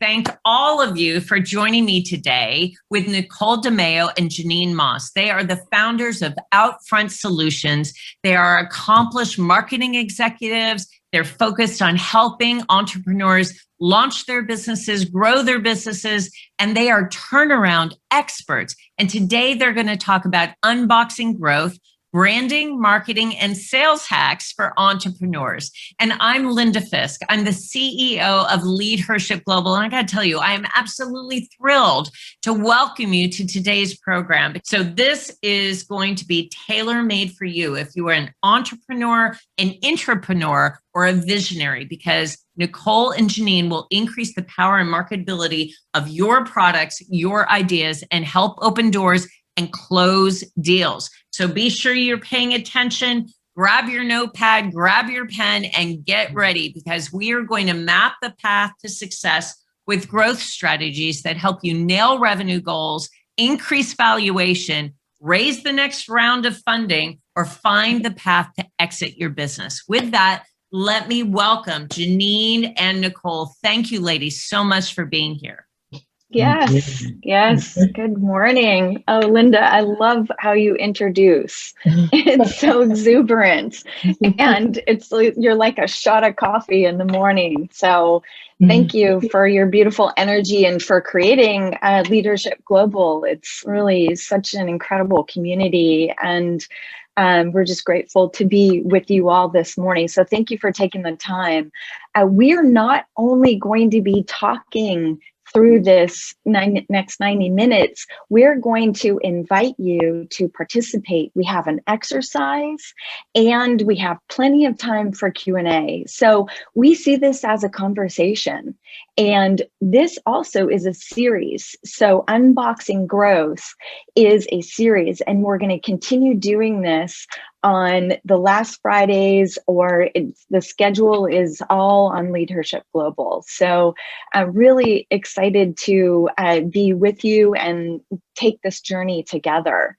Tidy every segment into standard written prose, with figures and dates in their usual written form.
thank all of you for joining me today with Nicole DeMeo and Jeanine Moss. They are the founders of Outfront Solutions. They are accomplished marketing executives. They're focused on helping entrepreneurs launch their businesses, grow their businesses, and they are turnaround experts. And today they're going to talk about unboxing growth, branding, marketing, and sales hacks for entrepreneurs. And I'm Linda Fisk. I'm the CEO of LeadHERship Global. And I got to tell you, I am absolutely thrilled to welcome you to today's program. So this is going to be tailor-made for you if you are an entrepreneur, an intrapreneur, or a visionary, because Nicole and Jeanine will increase the power and marketability of your products, your ideas, and help open doors and close deals. So be sure you're paying attention, grab your notepad, grab your pen, and get ready, because we are going to map the path to success with growth strategies that help you nail revenue goals, increase valuation, raise the next round of funding, or find the path to exit your business. With that, let me welcome Jeanine and Nicole. Thank you, ladies, so much for being here. Yes, yes. Good morning. Oh, Linda, I love how you introduce. It's so exuberant, and you're like a shot of coffee in the morning. So thank you for your beautiful energy and for creating LeadHERship Global. It's really such an incredible community, and we're just grateful to be with you all this morning. So thank you for taking the time. We're not only going to be talking through this next 90 minutes, we're going to invite you to participate. We have an exercise and we have plenty of time for Q&A. So we see this as a conversation. And this also is a series. So Unboxing Growth is a series, and we're going to continue doing this on the last Fridays, or the schedule is all on LeadHERship Global. So I'm really excited to be with you and take this journey together.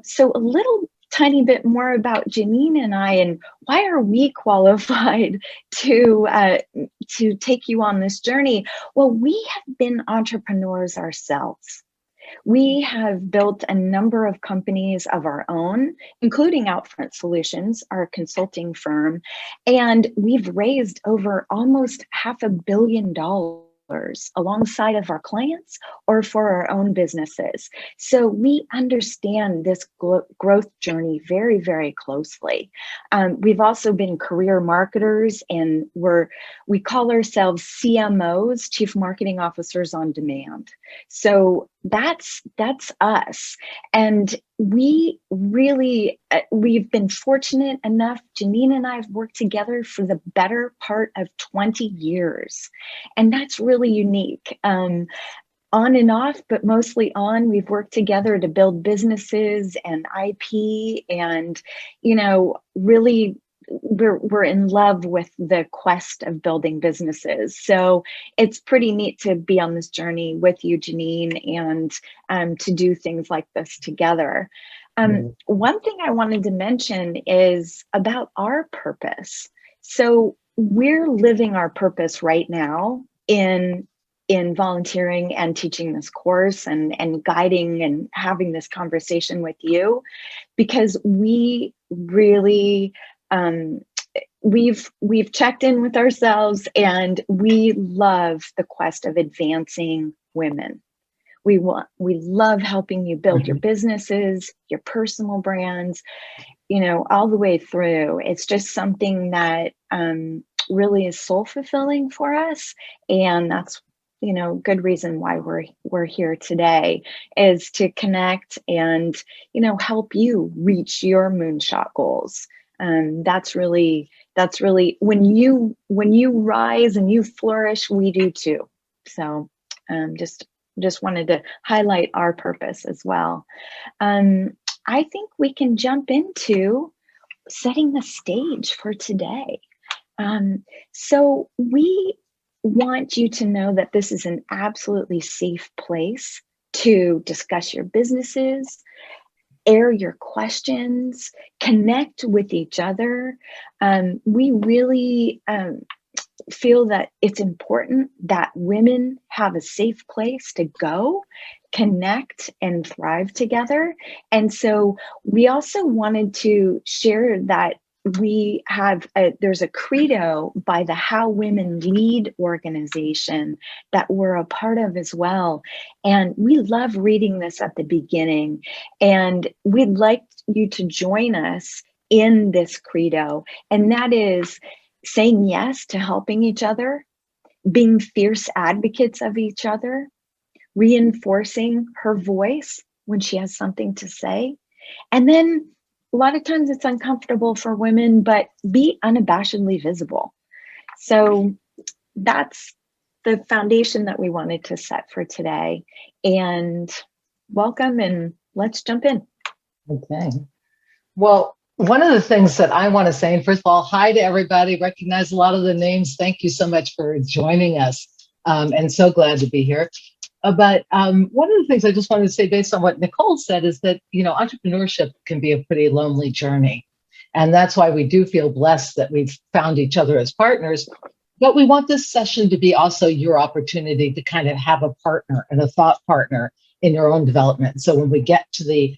So a little tiny bit more about Jeanine and I, and why are we qualified to take you on this journey? Well, we have been entrepreneurs ourselves. We have built a number of companies of our own, including Outfront Solutions, our consulting firm, and we've raised over almost $500 million alongside of our clients or for our own businesses. So we understand this growth journey very, very closely. We've also been career marketers, and we call ourselves CMOs, Chief Marketing Officers on Demand. So that's us. And we really, we've been fortunate enough, Jeanine and I have worked together for the better part of 20 years. And that's really unique. On and off, but mostly on, we've worked together to build businesses and IP, and, really we're in love with the quest of building businesses. So it's pretty neat to be on this journey with you, Jeanine, and to do things like this together. One thing I wanted to mention is about our purpose. So we're living our purpose right now in volunteering and teaching this course and guiding and having this conversation with you, because we really we've checked in with ourselves, and we love the quest of advancing women. We love helping you build your businesses, your personal brands, all the way through. It's just something that really is soul fulfilling for us, and that's good reason why we're here today, is to connect and help you reach your moonshot goals. That's really when you rise and you flourish, we do too. So just wanted to highlight our purpose as well. I think we can jump into setting the stage for today. So we want you to know that this is an absolutely safe place to discuss your businesses, air your questions, connect with each other. We really feel that it's important that women have a safe place to go, connect, and thrive together. And so we also wanted to share that we have there's a credo by the How Women Lead organization that we're a part of as well. And we love reading this at the beginning. And we'd like you to join us in this credo. And that is saying yes to helping each other, being fierce advocates of each other, reinforcing her voice when she has something to say. And then a lot of times it's uncomfortable for women, but be unabashedly visible. So that's the foundation that we wanted to set for today. And welcome, and let's jump in. Okay. Well, one of the things that I want to say, and first of all, hi to everybody, recognize a lot of the names. Thank you so much for joining us, and so glad to be here. But one of the things I just wanted to say based on what Nicole said is that, entrepreneurship can be a pretty lonely journey. And that's why we do feel blessed that we've found each other as partners. But we want this session to be also your opportunity to kind of have a partner and a thought partner in your own development. So when we get to the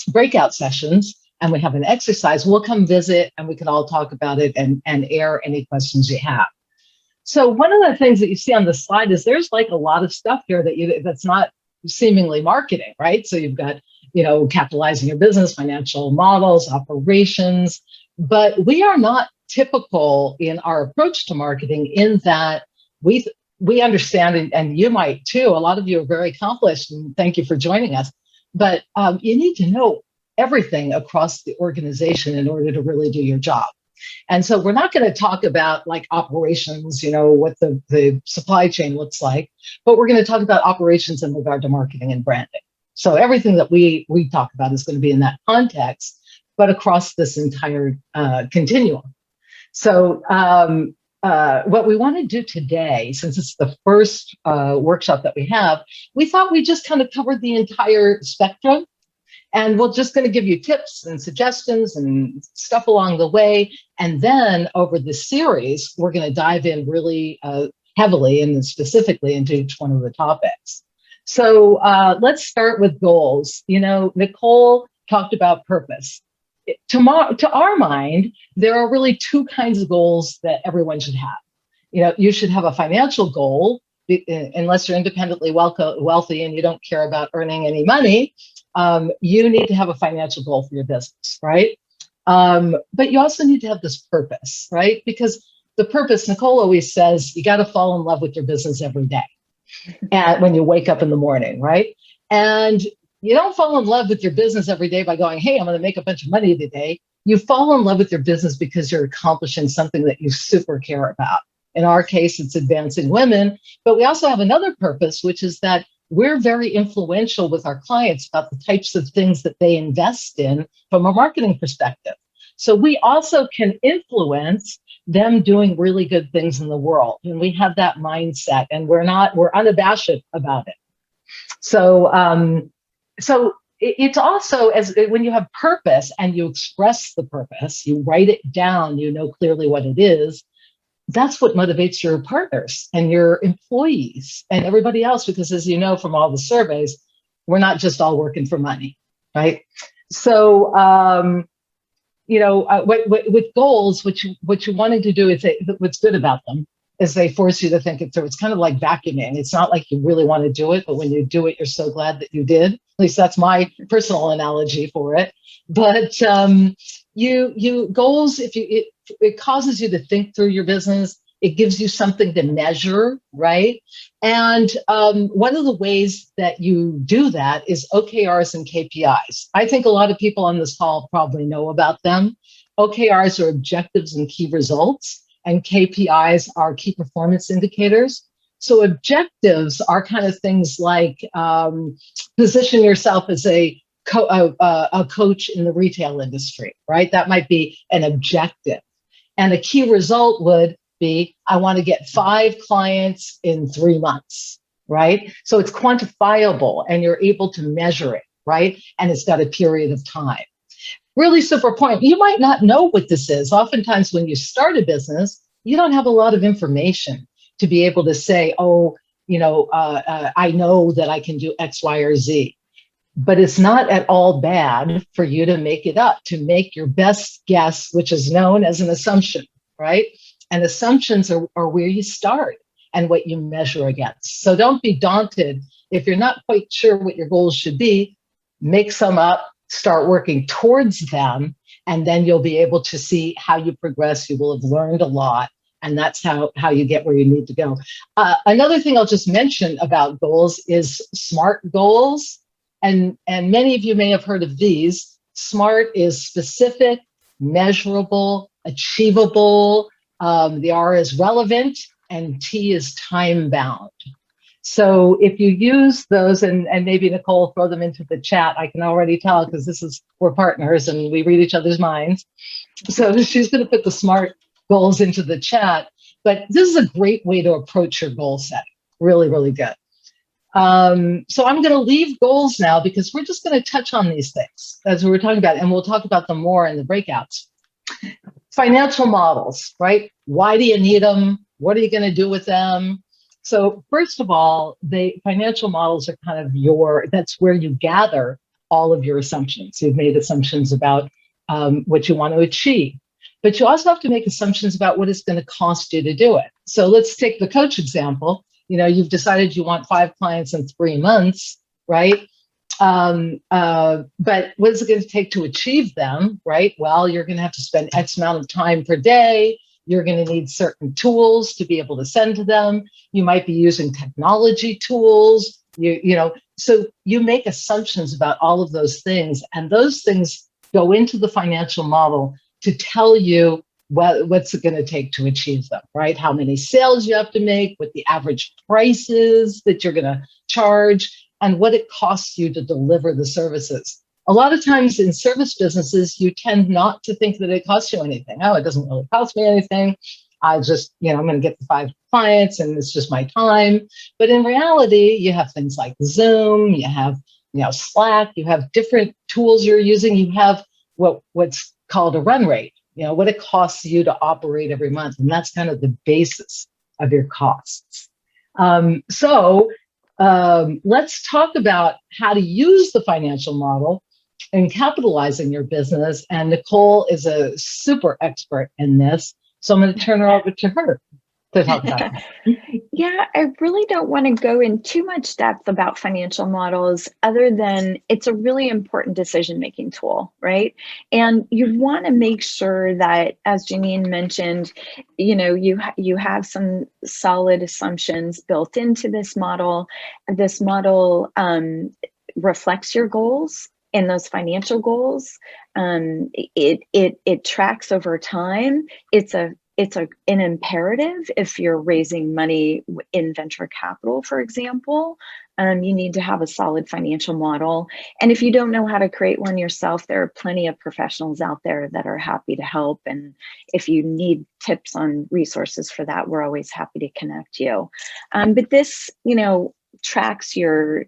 breakout sessions and we have an exercise, we'll come visit and we can all talk about it and air any questions you have. So one of the things that you see on the slide is there's like a lot of stuff here that's not seemingly marketing, right? So you've got, capitalizing your business, financial models, operations, but we are not typical in our approach to marketing in that we understand, and you might too, a lot of you are very accomplished, and thank you for joining us, but you need to know everything across the organization in order to really do your job. And so we're not going to talk about like operations, what the supply chain looks like, but we're going to talk about operations in regard to marketing and branding. So everything that we talk about is going to be in that context, but across this entire continuum. So what we want to do today, since it's the first workshop that we have, we thought we just kind of covered the entire spectrum. And we're just going to give you tips and suggestions and stuff along the way. And then over the series, we're going to dive in really heavily and specifically into each one of the topics. So let's start with goals. Nicole talked about purpose. To our mind, there are really two kinds of goals that everyone should have. You should have a financial goal, unless you're independently wealthy and you don't care about earning any money. You need to have a financial goal for your business, right? But you also need to have this purpose, right? Because the purpose, Nicole always says, you got to fall in love with your business every day and when you wake up in the morning, right? And you don't fall in love with your business every day by going, hey, I'm going to make a bunch of money today. You fall in love with your business because you're accomplishing something that you super care about. In our case, it's advancing women, but we also have another purpose, which is that we're very influential with our clients about the types of things that they invest in from a marketing perspective. So we also can influence them doing really good things in the world. And we have that mindset, and we're unabashed about it. So, it's also, when you have purpose and you express the purpose, you write it down, you know clearly what it is. That's what motivates your partners and your employees and everybody else, because as you know from all the surveys, we're not just all working for money, right? So, with goals, what you wanted to do is what's good about them is they force you to think it through. It's kind of like vacuuming. It's not like you really want to do it, but when you do it, you're so glad that you did. At least that's my personal analogy for it. But goals, it causes you to think through your business. It gives you something to measure, right? And one of the ways that you do that is OKRs and KPIs. I think a lot of people on this call probably know about them. OKRs are objectives and key results, and KPIs are key performance indicators. So objectives are kind of things like position yourself as a coach in the retail industry, right? That might be an objective. And a key result would be, I want to get 5 clients in 3 months, right? So it's quantifiable and you're able to measure it, right? And it's got a period of time. Really super point. You might not know what this is. Oftentimes when you start a business, you don't have a lot of information to be able to say, oh, I know that I can do X, Y, or Z. But it's not at all bad for you to make it up, to make your best guess, which is known as an assumption, right? And assumptions are where you start and what you measure against. So don't be daunted if you're not quite sure what your goals should be. Make some up, start working towards them, and then you'll be able to see how you progress. You will have learned a lot, and that's how you get where you need to go. Another thing I'll just mention about goals is SMART goals. And many of you may have heard of these. SMART is specific, measurable, achievable. The R is relevant, and T is time bound. So if you use those, and maybe Nicole throw them into the chat, I can already tell because we're partners and we read each other's minds. So she's going to put the SMART goals into the chat. But this is a great way to approach your goal setting. Really, really good. So I'm going to leave goals now because we're just going to touch on these things as we were talking about, and we'll talk about them more in the breakouts. Financial models, right? Why do you need them? What are you going to do with them? So first of all, financial models are kind of that's where you gather all of your assumptions. You've made assumptions about what you want to achieve, but you also have to make assumptions about what it's going to cost you to do it. So let's take the coach example. You've decided you want 5 clients in 3 months, right? But what is it going to take to achieve them, right? Well, you're going to have to spend X amount of time per day. You're going to need certain tools to be able to send to them. You might be using technology tools, so you make assumptions about all of those things, and those things go into the financial model to tell you what's it going to take to achieve them, right? How many sales you have to make, what the average price is that you're going to charge, and what it costs you to deliver the services. A lot of times in service businesses, you tend not to think that it costs you anything. Oh, it doesn't really cost me anything. I just, I'm going to get the 5 clients and it's just my time. But in reality, you have things like Zoom, you have, Slack, you have different tools you're using. You have what's called a run rate, what it costs you to operate every month. And that's kind of the basis of your costs. Let's talk about how to use the financial model and capitalizing your business. And Nicole is a super expert in this. So I'm going to turn her over to her to talk about it. Yeah, I really don't want to go in too much depth about financial models other than it's a really important decision-making tool, right? And you want to make sure that, as Jeanine mentioned, you have some solid assumptions built into this model. This model reflects your goals and those financial goals. It tracks over time. It's an imperative if you're raising money in venture capital, for example. You need to have a solid financial model. And if you don't know how to create one yourself, there are plenty of professionals out there that are happy to help. And if you need tips on resources for that, we're always happy to connect you. But this, tracks your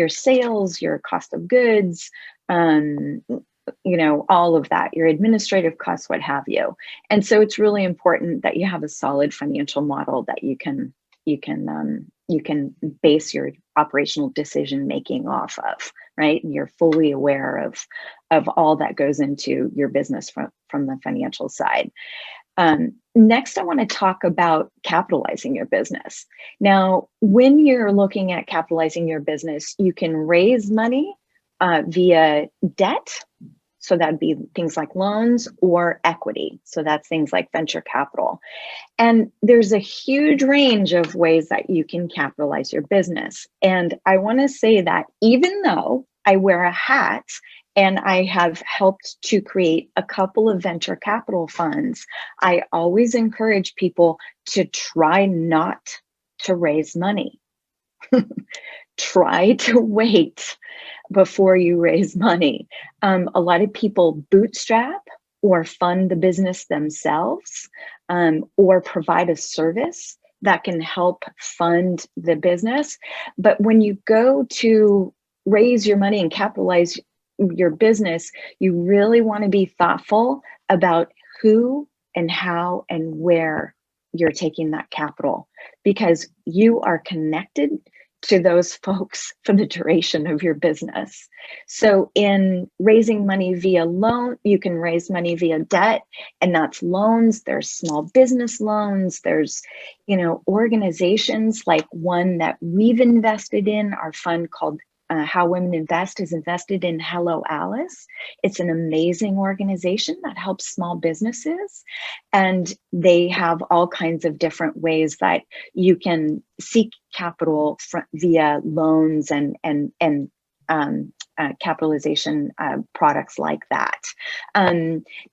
sales, your cost of goods, all of that, your administrative costs, what have you. And so it's really important that you have a solid financial model that you can base your operational decision making off of, right? And you're fully aware of all that goes into your business from the financial side. Next, I want to talk about capitalizing your business. Now, when you're looking at capitalizing your business, you can raise money via debt. So that'd be things like loans, or equity. So that's things like venture capital. And there's a huge range of ways that you can capitalize your business. And I want to say that even though I wear a hat and I have helped to create a couple of venture capital funds, I always encourage people to try not to raise money. Try to wait before you raise money. A lot of people bootstrap or fund the business themselves, or provide a service that can help fund the business. But when you go to raise your money and capitalize your business, you really want to be thoughtful about who and how and where you're taking that capital, because you are connected to those folks for the duration of your business. So in raising money via loan, you can raise money via debt, and that's loans. There's small business loans. There's, organizations like one that we've invested in, our fund called How Women Invest is invested in Hello Alice. It's an amazing organization that helps small businesses, and they have all kinds of different ways that you can seek capital via loans and capitalization products like that.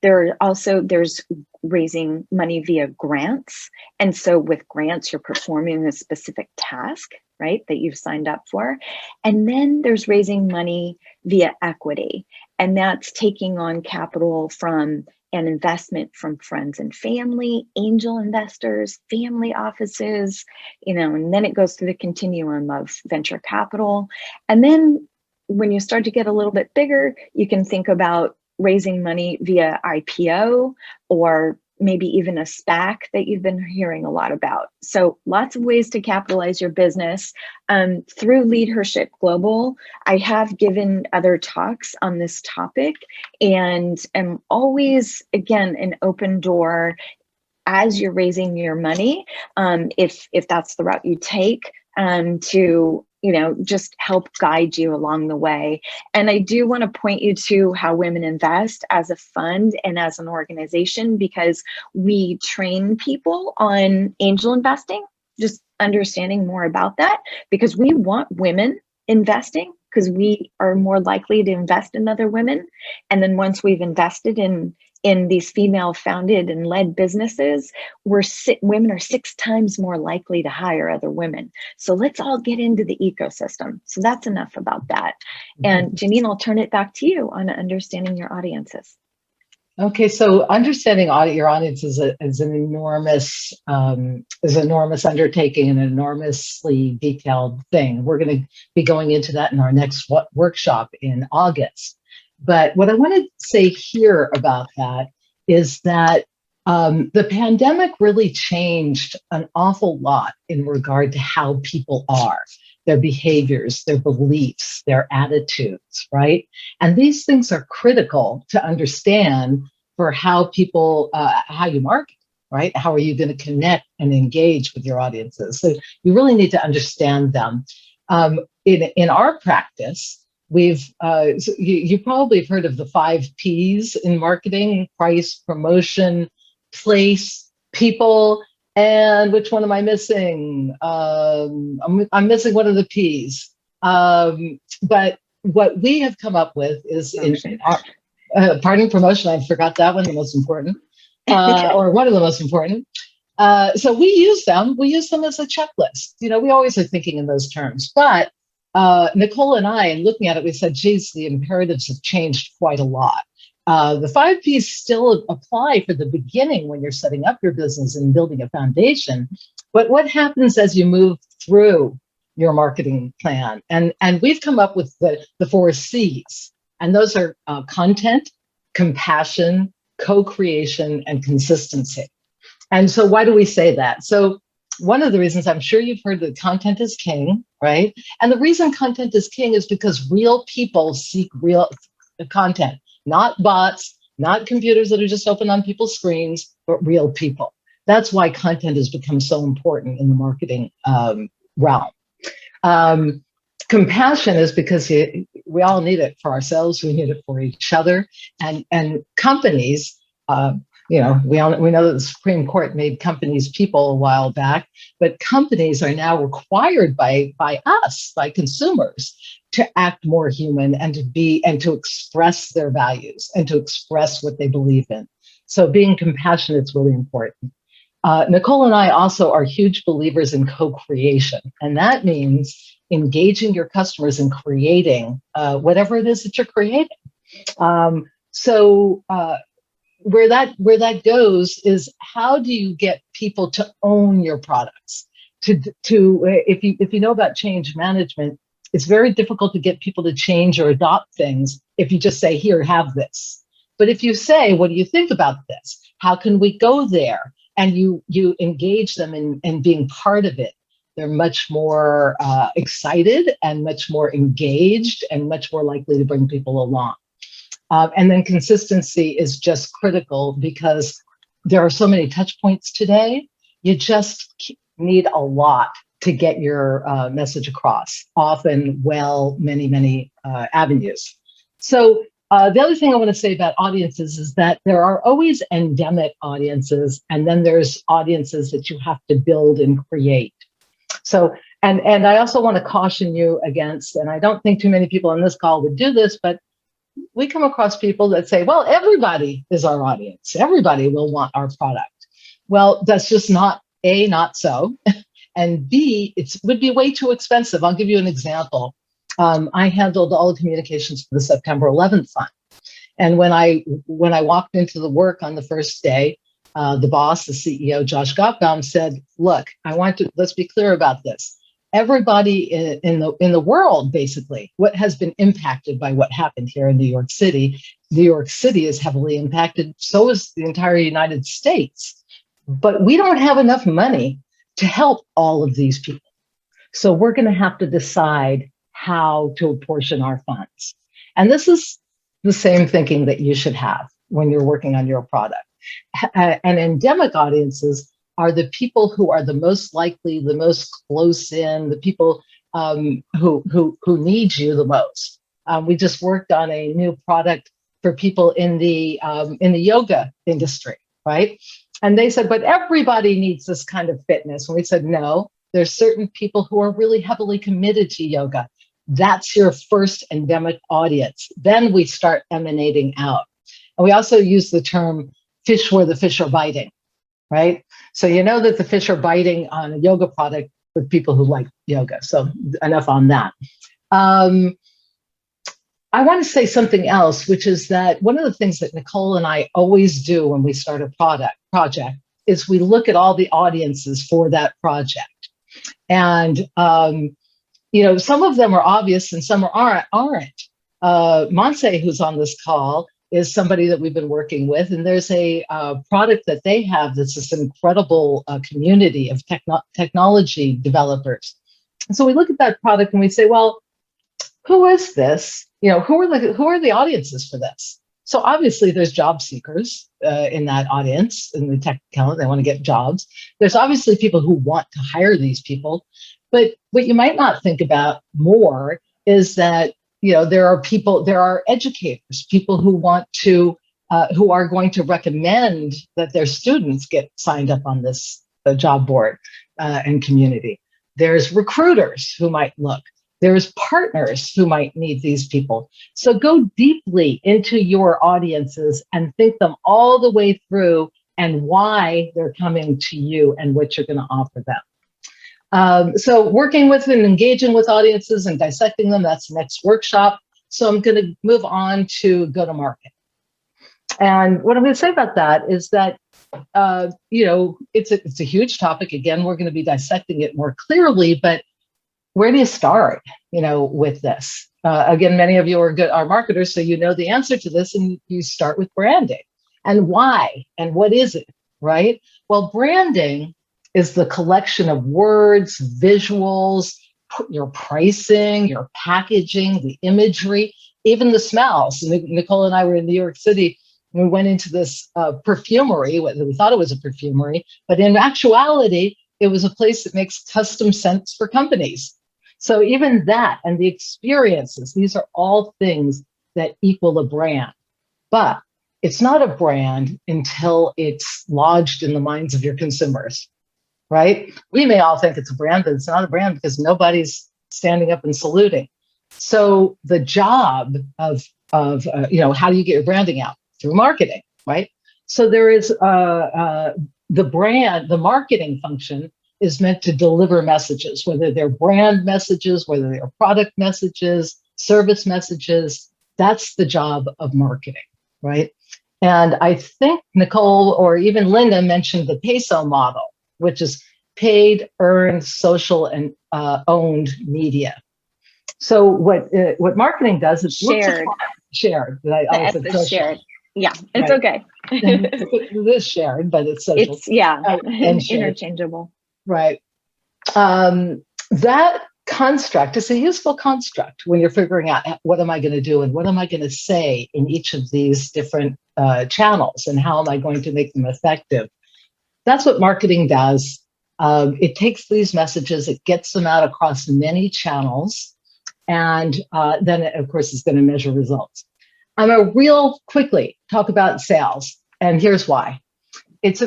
There's raising money via grants, and so with grants, you're performing a specific task, right, that you've signed up for. And then there's raising money via equity, and that's taking on capital from an investment from friends and family, angel investors, family offices, and then it goes through the continuum of venture capital. And then when you start to get a little bit bigger, you can think about raising money via IPO, or maybe even a SPAC that you've been hearing a lot about. So lots of ways to capitalize your business. Through LeadHERship Global, I have given other talks on this topic, and am always, again, an open door as you're raising your money, if that's the route you take, to just help guide you along the way. And I do want to point you to How Women Invest as a fund and as an organization, because we train people on angel investing, just understanding more about that, because we want women investing, because we are more likely to invest in other women. And then once we've invested in these female founded and led businesses, women are 6 times more likely to hire other women. So let's all get into the ecosystem. So that's enough about that. And Jeanine, I'll turn it back to you on understanding your audiences. Okay, so understanding your audience is an enormous undertaking, and an enormously detailed thing. We're going to be going into that in our next workshop in August. But what I want to say here about that is that the pandemic really changed an awful lot in regard to how people are, their behaviors, their beliefs, their attitudes, right? And these things are critical to understand for how people, how you market, right? How are you going to connect and engage with your audiences? So you really need to understand them. In our practice, you probably have heard of the 5 Ps in marketing: price, promotion, place, people, and which one am I missing? I'm missing one of the Ps. But what we have come up with is in our, promotion, I forgot that one, the most important, or one of the most important. So we use them as a checklist. We always are thinking in those terms, but Nicole and I, in looking at it, we said, geez, the imperatives have changed quite a lot. The 5 Ps still apply for the beginning when you're setting up your business and building a foundation. But what happens as you move through your marketing plan? And we've come up with the 4 Cs. And those are content, compassion, co-creation, and consistency. And so why do we say that? So one of the reasons, I'm sure you've heard that content is king, right? And the reason content is king is because real people seek real content, not bots, not computers that are just open on people's screens, but real people. That's why content has become so important in the marketing realm. Compassion is because we all need it for ourselves, we need it for each other, and companies, we know that the Supreme Court made companies people a while back, but companies are now required by us, by consumers, to act more human and to express their values and to express what they believe in. So being compassionate is really important. Nicole and I also are huge believers in co-creation, and that means engaging your customers in creating whatever it is that you're creating. Where that goes is, how do you get people to own your products? If you know about change management, it's very difficult to get people to change or adopt things if you just say, here, have this. But if you say, what do you think about this? How can we go there? and you engage them in being part of it, they're much more excited and much more engaged and much more likely to bring people along. And then consistency is just critical because there are so many touch points today. You just need a lot to get your message across, often many avenues. So the other thing I want to say about audiences is that there are always endemic audiences, and then there's audiences that you have to build and create. So, and I also want to caution you against, and I don't think too many people on this call would do this, but we come across people that say, well, everybody is our audience. Everybody will want our product. Well, that's just not so. And B, it would be way too expensive. I'll give you an example. I handled all the communications for the September 11th fund. And when I walked into the work on the first day, the boss, the CEO, Josh Gopgam, said, look, let's be clear about this. Everybody in the world, basically, what has been impacted by what happened here in New York City. New York City is heavily impacted. So is the entire United States. But we don't have enough money to help all of these people. So we're going to have to decide how to apportion our funds. And this is the same thinking that you should have when you're working on your product. And endemic audiences are the people who are the most likely, the most close in, the people who need you the most. We just worked on a new product for people in the yoga industry, right? And they said, but everybody needs this kind of fitness. And we said, no, there's certain people who are really heavily committed to yoga. That's your first endemic audience. Then we start emanating out. And we also use the term fish where the fish are biting, right? So you know that the fish are biting on a yoga product with people who like yoga. So enough on that. I want to say something else, which is that one of the things that Nicole and I always do when we start a project is we look at all the audiences for that project. And, some of them are obvious and some aren't. Monse, who's on this call, is somebody that we've been working with. And there's a product that they have that's this incredible community of technology developers. And so we look at that product and we say, well, who is this? Who are the audiences for this? So obviously there's job seekers in that audience, in the tech talent, they want to get jobs. There's obviously people who want to hire these people. But what you might not think about more is that, there are educators, people who want to, who are going to recommend that their students get signed up on this job board and community. There's recruiters who might look. There's partners who might need these people. So go deeply into your audiences and think them all the way through and why they're coming to you and what you're going to offer them. So working with and engaging with audiences and dissecting them, that's the next workshop. So I'm going to move on to go-to-market. And what I'm going to say about that is that, it's a huge topic. Again, we're going to be dissecting it more clearly, but where do you start, with this? Again, many of you are marketers, so you know the answer to this, and you start with branding. And why? And what is it, right? Well, branding is the collection of words, visuals, your pricing, your packaging, the imagery, even the smells. Nicole and I were in New York City, and we went into this perfumery. We thought it was a perfumery, but in actuality, it was a place that makes custom scents for companies. So even that and the experiences, these are all things that equal a brand. But it's not a brand until it's lodged in the minds of your consumers, right? We may all think it's a brand, but it's not a brand because nobody's standing up and saluting. So the job of how do you get your branding out? Through marketing, right? So there is the marketing function is meant to deliver messages, whether they're brand messages, whether they're product messages, service messages. That's the job of marketing, right? And I think Nicole or even Linda mentioned the PESO model, which is paid, earned, social, and owned media. So what marketing does is shared. Shared. Shared. Yeah, it's right. okay. It is shared, but it's social. It's, yeah, and interchangeable. Right. That construct is a useful construct when you're figuring out what am I going to do and what am I going to say in each of these different channels and how am I going to make them effective. That's what marketing does. It takes these messages, it gets them out across many channels, and then it, of course, is going to measure results. I'm going to real quickly talk about sales, and here's why. It's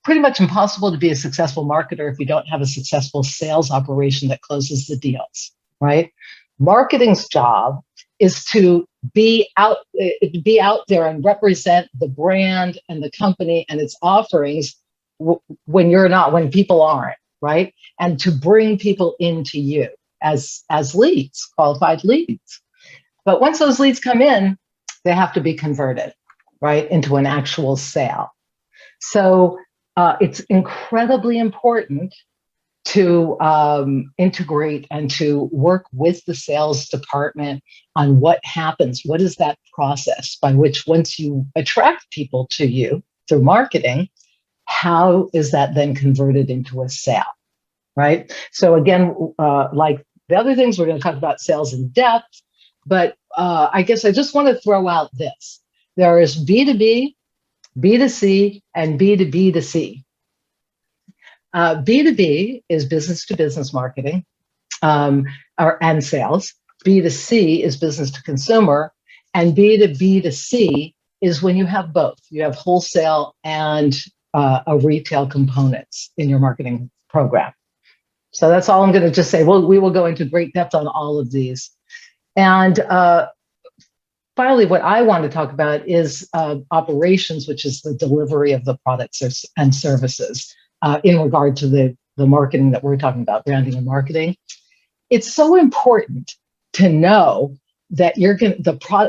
pretty much impossible to be a successful marketer if you don't have a successful sales operation that closes the deals, right? Marketing's job is to be out there and represent the brand and the company and its offerings when people aren't, right? And to bring people into you as leads, qualified leads. But once those leads come in, they have to be converted, right, into an actual sale. So it's incredibly important to integrate and to work with the sales department on what happens. What is that process by which once you attract people to you through marketing, how is that then converted into a sale, right? So again, like the other things, we're going to talk about sales in depth, but I guess I just want to throw out this. There is B2B, B2C, and B2B2C. B2B is business to business marketing and sales. B2C is business to consumer, and B2B2C is when you have both. You have wholesale and a retail components in your marketing program. So that's all I'm going to just say. We will go into great depth on all of these. And finally, what I want to talk about is operations, which is the delivery of the products and services in regard to the marketing that we're talking about, branding and marketing. It's so important to know that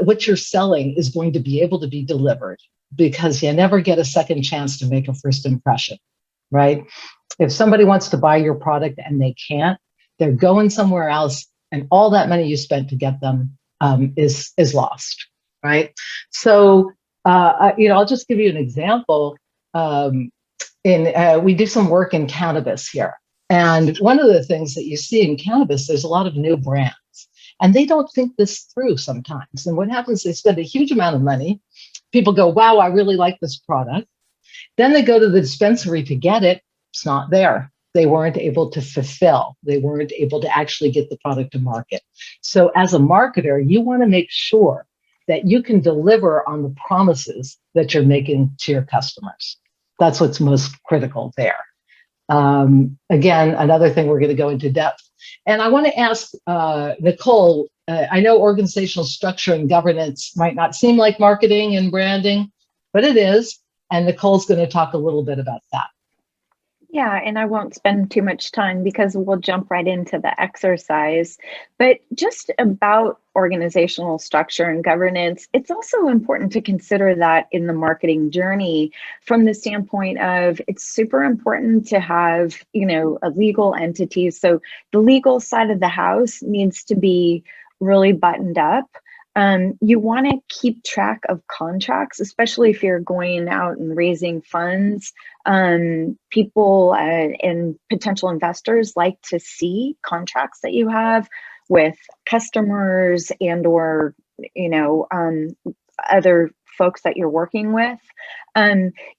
what you're selling is going to be able to be delivered, because you never get a second chance to make a first impression, right? If somebody wants to buy your product and they can't, they're going somewhere else, and all that money you spent to get them is lost, right? So, I'll just give you an example. We do some work in cannabis here, and one of the things that you see in cannabis, there's a lot of new brands, and they don't think this through sometimes. And what happens? They spend a huge amount of money. People go, "Wow, I really like this product." Then they go to the dispensary to get it. It's not there. They weren't able to fulfill. They weren't able to actually get the product to market. So as a marketer, you want to make sure that you can deliver on the promises that you're making to your customers. That's what's most critical there. Again, another thing we're going to go into depth. And I want to ask Nicole, I know organizational structure and governance might not seem like marketing and branding, but it is. And Nicole's going to talk a little bit about that. Yeah, and I won't spend too much time because we'll jump right into the exercise. But just about organizational structure and governance, it's also important to consider that in the marketing journey from the standpoint of it's super important to have, a legal entity. So the legal side of the house needs to be really buttoned up. You want to keep track of contracts, especially if you're going out and raising funds. People and potential investors like to see contracts that you have with customers and or other folks that you're working with.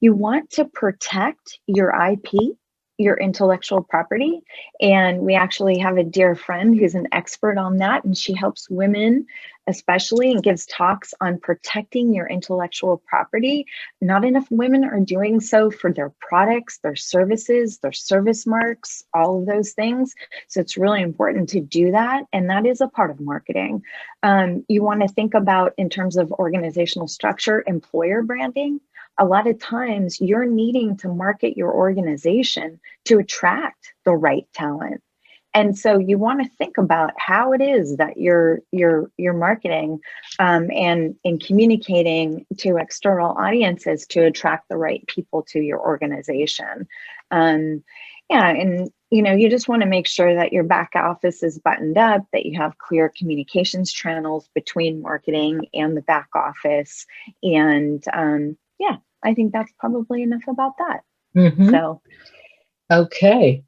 You want to protect your IP, your intellectual property. And we actually have a dear friend who's an expert on that, and she helps women especially and gives talks on protecting your intellectual property. Not enough women are doing so for their products, their services, their service marks, all of those things. So it's really important to do that. And that is a part of marketing. You want to think about, in terms of organizational structure, employer branding. A lot of times you're needing to market your organization to attract the right talent. And so you want to think about how it is that you're marketing and communicating to external audiences to attract the right people to your organization. Yeah, and you just want to make sure that your back office is buttoned up, that you have clear communications channels between marketing and the back office. And yeah, I think that's probably enough about that. So, okay,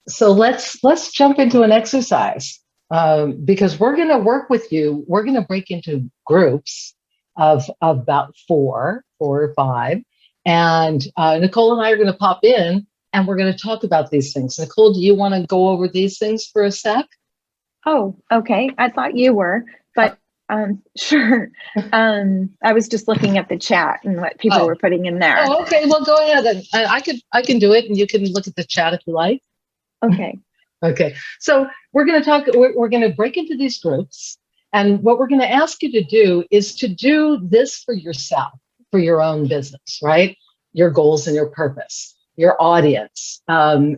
so let's jump into an exercise because we're going to work with you. We're going to break into groups of about four or five, and Nicole and I are going to pop in. And we're going to talk about these things. Nicole, do you want to go over these things for a sec? Oh, okay. I thought you were, but sure. I was just looking at the chat and what people were putting in there. Oh, okay. Well, go ahead. And I can do it, and you can look at the chat if you like. Okay. Okay. So we're going to talk. We're going to break into these groups, and what we're going to ask you to do is to do this for yourself, for your own business, right? Your goals and your purpose, your audience, and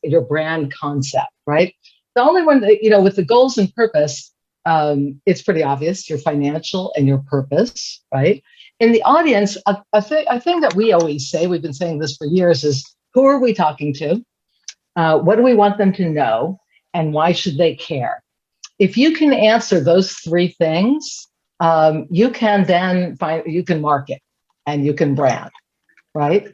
your brand concept, right? The only one that, with the goals and purpose, it's pretty obvious, your financial and your purpose, right? In the audience, a thing that we always say, we've been saying this for years, is who are we talking to? What do we want them to know? And why should they care? If you can answer those three things, you can then you can market and you can brand, right?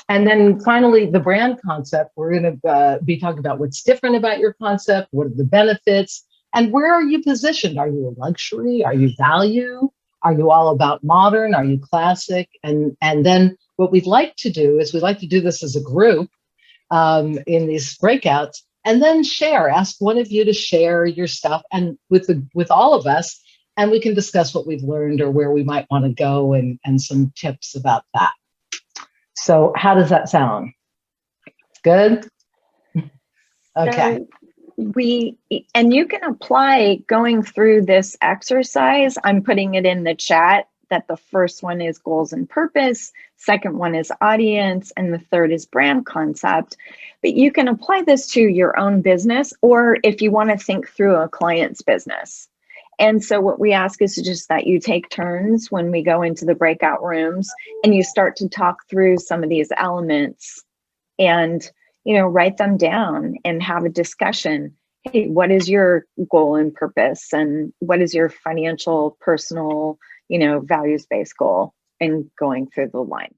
And then finally, the brand concept, we're going to be talking about what's different about your concept, what are the benefits, and where are you positioned? Are you a luxury? Are you value? Are you all about modern? Are you classic? And then what we'd like to do is we'd like to do this as a group in these breakouts, and then ask one of you to share your stuff and with all of us, and we can discuss what we've learned or where we might want to go and some tips about that. So how does that sound? Good? Okay. So you can apply going through this exercise. I'm putting it in the chat that the first one is goals and purpose, second one is audience, and the third is brand concept. But you can apply this to your own business, or if you want to think through a client's business. And so what we ask is just that you take turns when we go into the breakout rooms and you start to talk through some of these elements and, write them down and have a discussion. Hey, what is your goal and purpose? And what is your financial, personal, values-based goal? And going through the line.